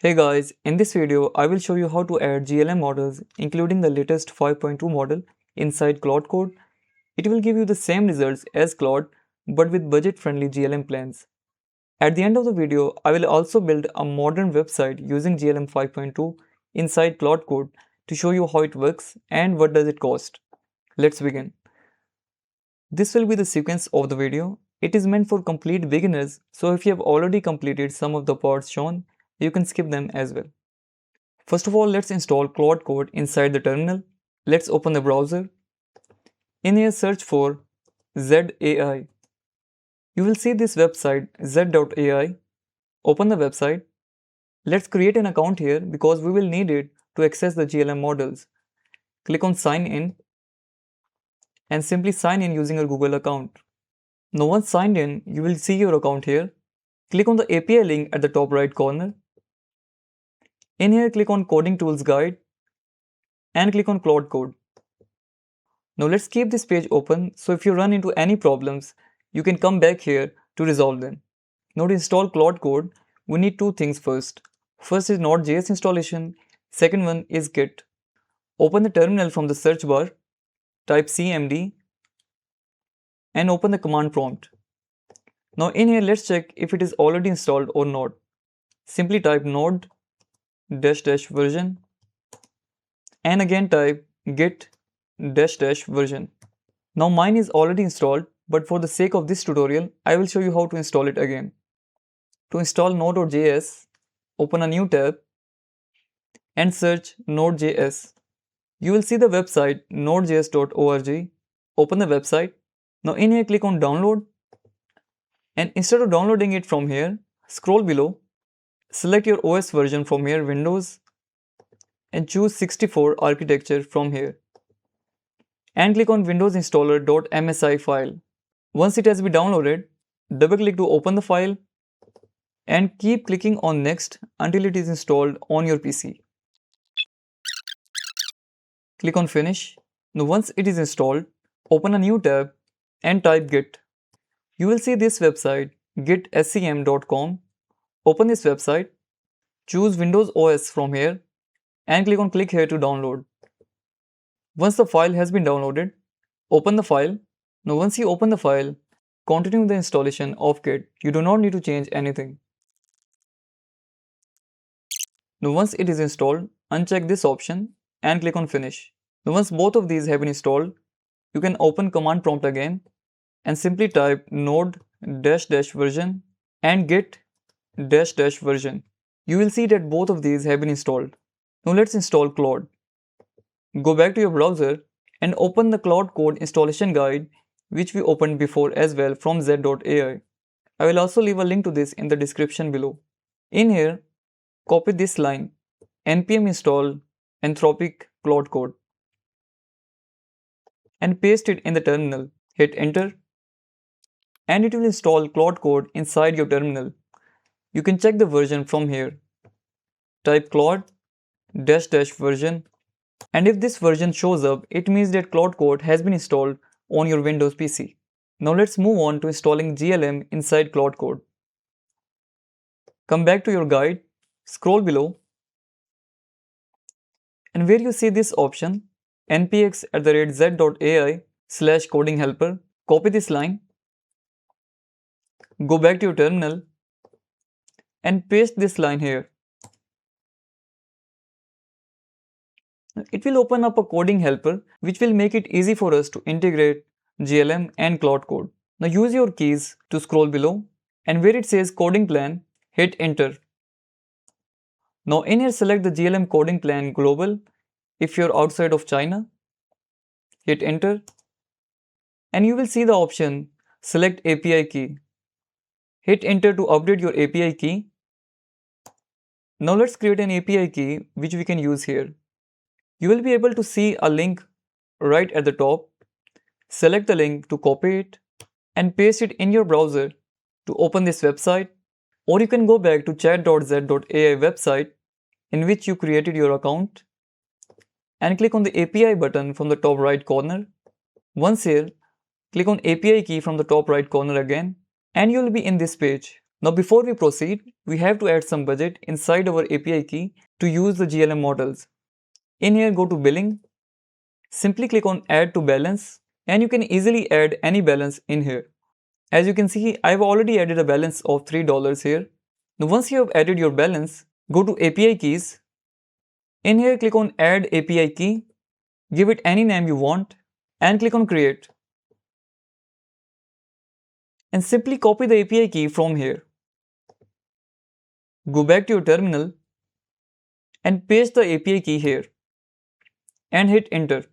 Hey guys, in this video I will show you how to add GLM models including the latest 5.2 model inside Claude Code. It will give you the same results as Claude but with budget-friendly GLM plans. At the end of the video, I will also build a modern website using GLM 5.2 inside Claude Code to show you how it works and what does it cost. Let's begin. This will be the sequence of the video. It is meant for complete beginners, so if you have already completed some of the parts shown, you can skip them as well. First of all, let's install Claude Code inside the terminal. Let's open the browser. In here, search for Z.ai. You will see this website Z.ai. Open the website. Let's create an account here because we will need it to access the GLM models. Click on sign in and simply sign in using your Google account. Now once signed in, you will see your account here. Click on the API link at the top right corner. In here, click on Coding Tools Guide and click on Claude Code. Now let's keep this page open so if you run into any problems, you can come back here to resolve them. Now to install Claude Code, we need two things first. First is Node.js installation, second one is Git. Open the terminal from the search bar, type cmd and open the command prompt. Now in here, let's check if it is already installed or not. Simply type node -- version and again type git -- version. Now mine is already installed, but for the sake of this tutorial, I will show you how to install it again. To install node.js, open a new tab and search node.js. You will see the website nodejs.org. Open the website. Now in here, click on download and instead of downloading it from here, scroll below, select your OS version from here, Windows, and choose 64 architecture from here. And click on Windows installer.msi file. Once it has been downloaded, double click to open the file and keep clicking on next until it is installed on your PC. Click on finish. Now once it is installed, open a new tab and type git. You will see this website gitscm.com. Open this website, choose Windows OS from here and click on click here to download. Once the file has been downloaded, open the file. Now once you open the file, continue the installation of Git. You do not need to change anything. Now once it is installed, uncheck this option and click on finish. Now once both of these have been installed, you can open command prompt again and simply type node -- version and git -- version. You will see that both of these have been installed. Now let's install Claude. Go back to your browser and open the Claude Code installation guide which we opened before as well from Z.ai. I will also leave a link to this in the description below. In here, copy this line, npm install anthropic Claude Code and paste it in the terminal. Hit enter and it will install Claude Code inside your terminal. You can check the version from here. Type Claude -- version and if this version shows up, it means that Claude Code has been installed on your Windows PC. Now let's move on to installing GLM inside Claude Code. Come back to your guide, scroll below, and where you see this option, npx@z.ai/coding helper, copy this line, go back to your terminal, and paste this line here. It will open up a coding helper which will make it easy for us to integrate GLM and Claude Code. Now use your keys to scroll below and where it says coding plan, hit enter. Now in here select the GLM coding plan global if you're outside of China. Hit enter and you will see the option select API key. Hit enter to update your API key. Now let's create an API key which we can use here. You will be able to see a link right at the top. Select the link to copy it and paste it in your browser to open this website, or you can go back to chat.z.ai website in which you created your account and click on the API button from the top right corner. Once here, click on API key from the top right corner again and you will be in this page. Now before we proceed, we have to add some budget inside our API key to use the GLM models. In here, go to billing, simply click on add to balance, and you can easily add any balance in here. As you can see, I've already added a balance of $3 here. Now once you have added your balance, go to API keys. In here, click on add API key, give it any name you want, and click on create. And simply copy the API key from here. Go back to your terminal and paste the API key here and hit enter.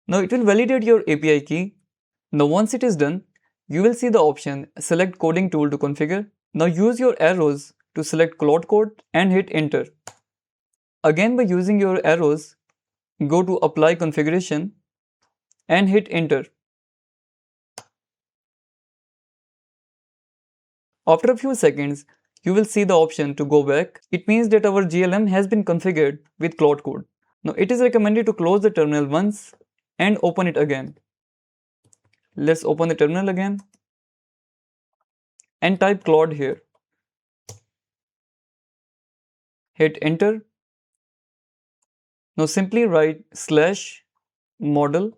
Now it will validate your API key. Now once it is done, you will see the option select coding tool to configure. Now use your arrows to select Claude Code and hit enter. Again, by using your arrows, go to apply configuration and hit enter. After a few seconds, you will see the option to go back. It means that our GLM has been configured with Claude Code. Now it is recommended to close the terminal once and open it again. Let's open the terminal again and type Claude here. Hit enter. Now simply write /model.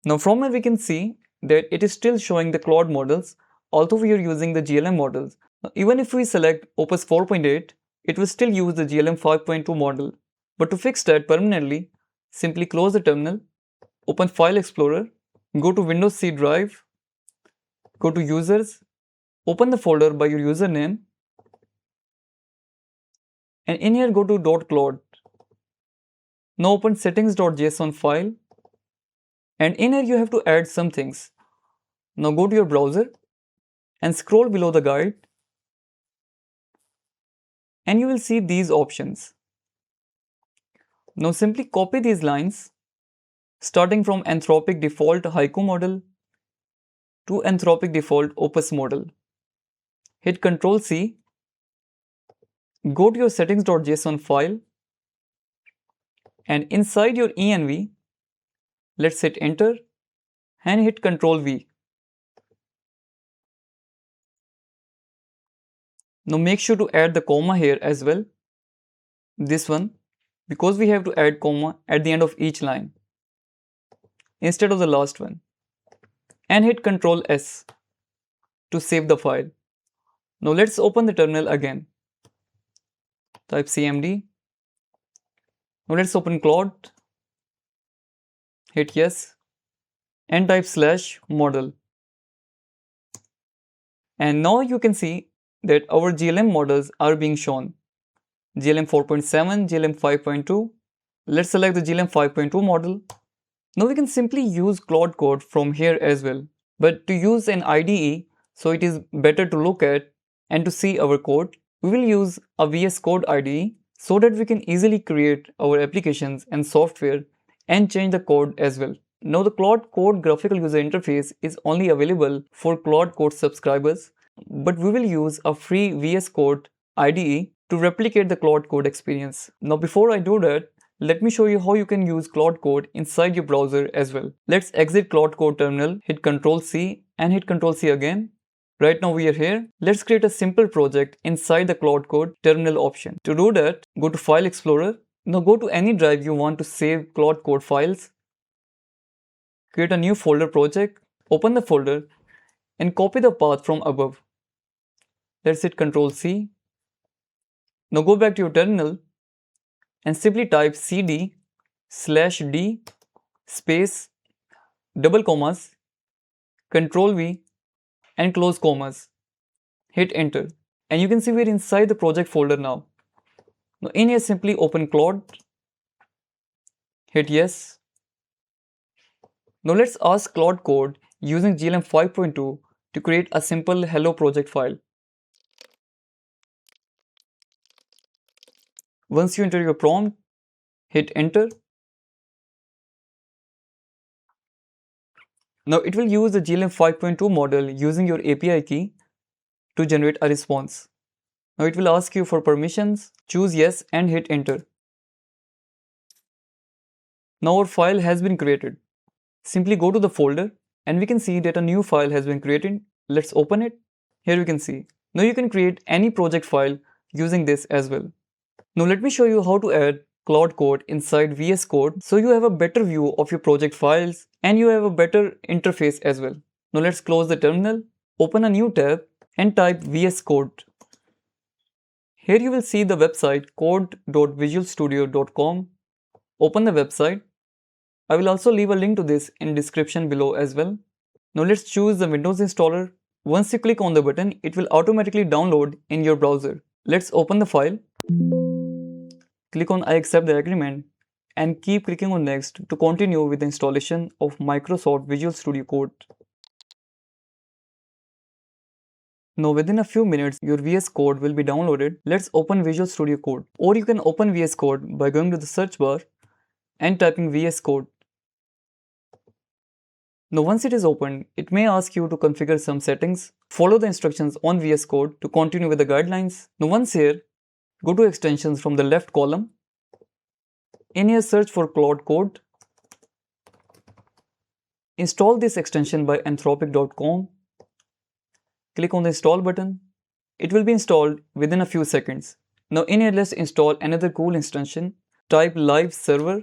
Now from here we can see that it is still showing the Claude models, although we are using the GLM models. Now, even if we select Opus 4.8, it will still use the GLM 5.2 model. But to fix that permanently, simply close the terminal, open File Explorer, go to Windows C drive, go to Users, open the folder by your username, and in here go to .claude. Now open settings.json file, and in here you have to add some things. Now go to your browser and scroll below the guide, and you will see these options. Now simply copy these lines, starting from Anthropic default Haiku model to Anthropic default Opus model. Hit Ctrl C, go to your settings.json file, and inside your env, let's hit enter and hit Ctrl V. Now make sure to add the comma here as well, this one, because we have to add comma at the end of each line instead of the last one, and hit Ctrl S to save the file. Now let's open the terminal again. Type cmd. Now let's open Claude, hit yes, and type /model. And now you can see that our GLM models are being shown. GLM 4.7, GLM 5.2. Let's select the GLM 5.2 model. Now we can simply use Claude Code from here as well. But to use an IDE, so it is better to look at and to see our code, we will use a VS Code IDE so that we can easily create our applications and software and change the code as well. Now the Claude Code graphical user interface is only available for Claude Code subscribers, but we will use a free VS Code IDE to replicate the Claude Code experience. Now before I do that, let me show you how you can use Claude Code inside your browser as well. Let's exit Claude Code terminal, hit Ctrl C and hit Ctrl C again. Right now we are here. Let's create a simple project inside the Claude Code terminal option. To do that, go to File Explorer. Now go to any drive you want to save Claude Code files. Create a new folder project, open the folder and copy the path from above. Let's hit Ctrl C. Now go back to your terminal and simply type cd/d space double commas, Ctrl V and close commas. Hit enter. And you can see we're inside the project folder now. Now in here simply open Claude. Hit yes. Now let's ask Claude Code using GLM 5.2 to create a simple hello project file. Once you enter your prompt, hit enter. Now it will use the GLM 5.2 model using your API key to generate a response. Now it will ask you for permissions, choose yes and hit enter. Now our file has been created. Simply go to the folder and we can see that a new file has been created. Let's open it. Here you can see. Now you can create any project file using this as well. Now let me show you how to add Claude Code inside VS Code so you have a better view of your project files and you have a better interface as well. Now let's close the terminal, open a new tab and type VS Code. Here you will see the website code.visualstudio.com. Open the website. I will also leave a link to this in description below as well. Now let's choose the Windows installer. Once you click on the button, it will automatically download in your browser. Let's open the file. Click on I accept the agreement and keep clicking on next to continue with the installation of Microsoft Visual Studio Code. Now within a few minutes your VS Code will be downloaded. Let's open Visual Studio Code, or you can open VS Code by going to the search bar and typing VS Code. Now once it is opened, it may ask you to configure some settings. Follow the instructions on VS Code to continue with the guidelines. Now once here, go to extensions from the left column. In here search for Claude Code. Install this extension by anthropic.com. Click on the install button. It will be installed within a few seconds. Now in here let's install another cool extension. Type live server.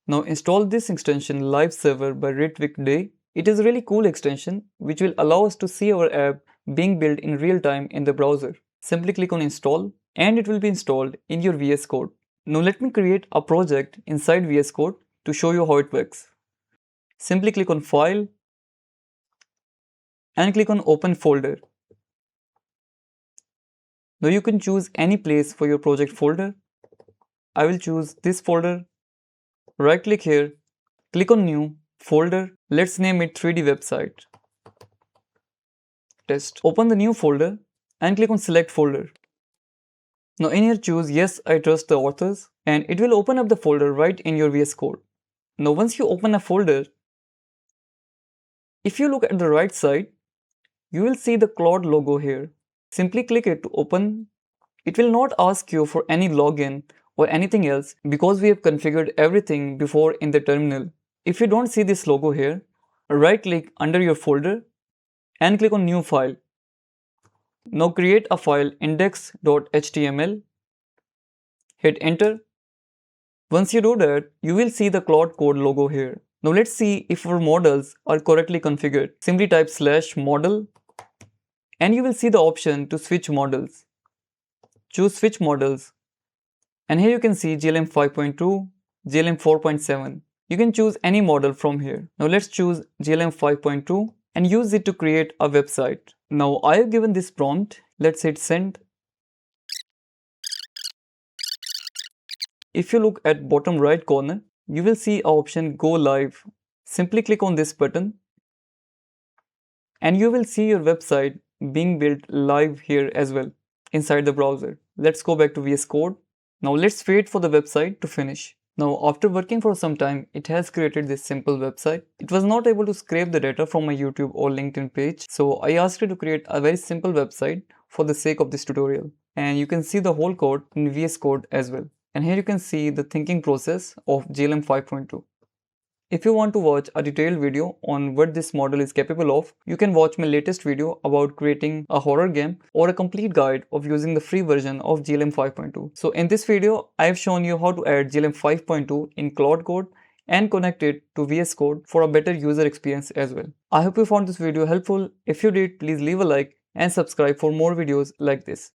Now install this extension live server by Ritwik Day. It is a really cool extension which will allow us to see our app being built in real time in the browser. Simply click on install and it will be installed in your VS Code. Now let me create a project inside VS Code to show you how it works. Simply click on file and click on open folder. Now you can choose any place for your project folder. I will choose this folder. Right click here, click on new folder. Let's name it 3D website test. Open the new folder and click on select folder. Now in here choose yes, I trust the authors, and it will open up the folder right in your VS Code. Now once you open a folder, if you look at the right side, you will see the Claude logo here. Simply click it to open. It will not ask you for any login or anything else because we have configured everything before in the terminal. If you don't see this logo here, right click under your folder and click on new file. Now create a file index.html. Hit enter. Once you do that, you will see the Claude Code logo here. Now let's see if our models are correctly configured. Simply type /model and you will see the option to switch models. Choose switch models and here you can see GLM 5.2, GLM 4.7. You can choose any model from here. Now let's choose GLM 5.2 and use it to create a website. Now I have given this prompt. Let's hit send. If you look at bottom right corner, you will see our option go live. Simply click on this button and you will see your website being built live here as well inside the browser. Let's go back to VS Code. Now let's wait for the website to finish. Now after working for some time, it has created this simple website. It was not able to scrape the data from my YouTube or LinkedIn page, so I asked it to create a very simple website for the sake of this tutorial. And you can see the whole code in VS Code as well. And here you can see the thinking process of GLM 5.2. If you want to watch a detailed video on what this model is capable of, you can watch my latest video about creating a horror game or a complete guide of using the free version of GLM 5.2. So in this video, I have shown you how to add GLM 5.2 in Claude Code and connect it to VS Code for a better user experience as well. I hope you found this video helpful. If you did, please leave a like and subscribe for more videos like this.